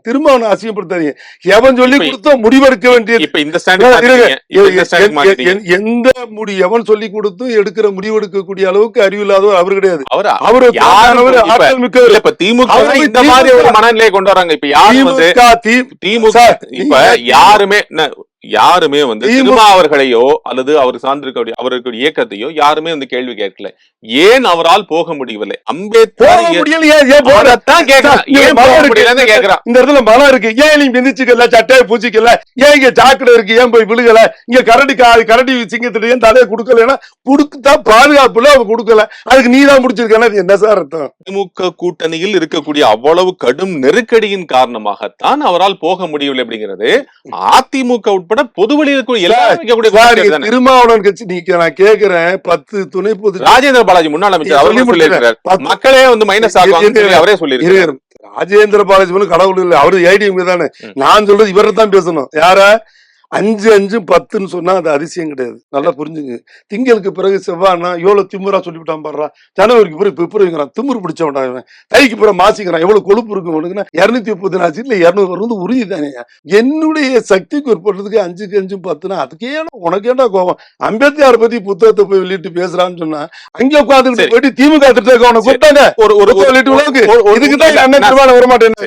திரும்ப அசிங்கப்படுத்தாதீங்க. எவன் சொல்லி கொடுத்தோ முடிவெடுக்க வேண்டியது. இப்ப இந்த எந்த எவன் சொல்லி கொடுத்தும் எடுக்கிற முடிவெடுக்கக்கூடிய அளவுக்கு அறிவில்லாதவர் அவர் கிடையாது. அவரு ஆற்றல் மிக்கவர். இப்ப திமுக இந்த மாதிரி ஒரு மனநிலையை கொண்டு வராங்க. இப்ப திமுக இப்ப யாருமே வந்து திருமா அவர்களையோ அல்லது அவர் சார்ந்திருக்க அவர்களுடைய இயக்கத்தையோ யாருமே வந்து கேள்வி கேட்கல. ஏன் அவரால் போக முடியவில்லை? அம்பேத்கர் இந்த இடத்துல மனம் இருக்கு, ஏன் நீ மிதிச்சுக்கல, சட்டையை பூச்சிக்கல, ஏன் இங்க சாக்கடை இருக்கு, ஏன் போய் விழுகல, இங்க கரடி சிங்கத்திட்ட ஏன் தலையை கொடுக்கலன்னா கொடுத்தா பாதுகாப்புல அவங்க கொடுக்கல, அதுக்கு நீதான் முடிச்சிருக்கா? என்ன சார் அர்த்தம்? திமுக கூட்டணியில் இருக்கக்கூடிய அவ்வளவு கடும் நெருக்கடியின் காரணமாகத்தான் அவரால் போக முடியவில்லை அப்படிங்கிறது அதிமுக உட்பட பொதுவெளியில் திருமாவளவன் கட்சி. நான் கேக்குறேன், 10 துணை பொது ராஜேந்திர பாலாஜி முன்னாள் அமைச்சர் அவரே சொல்லியிருக்கிறார், மக்களே வந்து மைனஸ் ஆகுவாங்க அவரே சொல்லியிருக்காரு. ராஜேந்திர பாலாஜி கடவுள் இல்லை, அவரு ஐடிஎம் தானே. நான் சொல்றது இவரை தான் பேசணும். யார 5 5 10ன்னு சொன்னா அது அதிசயம் கிடையாது. நல்லா புரிஞ்சுங்க. திங்களுக்கு பிறகு செவ்வாய்னா எவ்வளவு திமுறா சொல்லிவிட்டான் பாடுறா. ஜனவரிக்கு பிறகு பிப்ரவரிங்கிறான், திமுரு பிடிச்சவன். தைக்கு பிறகு மாசிக்கிறான், எவ்வளவு கொழுப்பு இருக்கு உனக்குன்னா 230 ஆச்சு இல்ல 200 வந்து உறுதி தானே. என்னுடைய சக்திக்கு உட்படுறதுக்கு 5க்கு 5 10னா அதுக்கு உனக்கு ஏன்டா கோபம்? அம்பேத்கர் பத்தி புத்தகத்தை போய் வெளியிட்டு பேசுறான்னு சொன்னா அங்க உட்காந்துட்டு போயிட்டு திமுக திட்டத்தை உனக்கு கொடுத்தாங்க ஒரு இதுக்குதான் என்ன வரமாட்டேன்.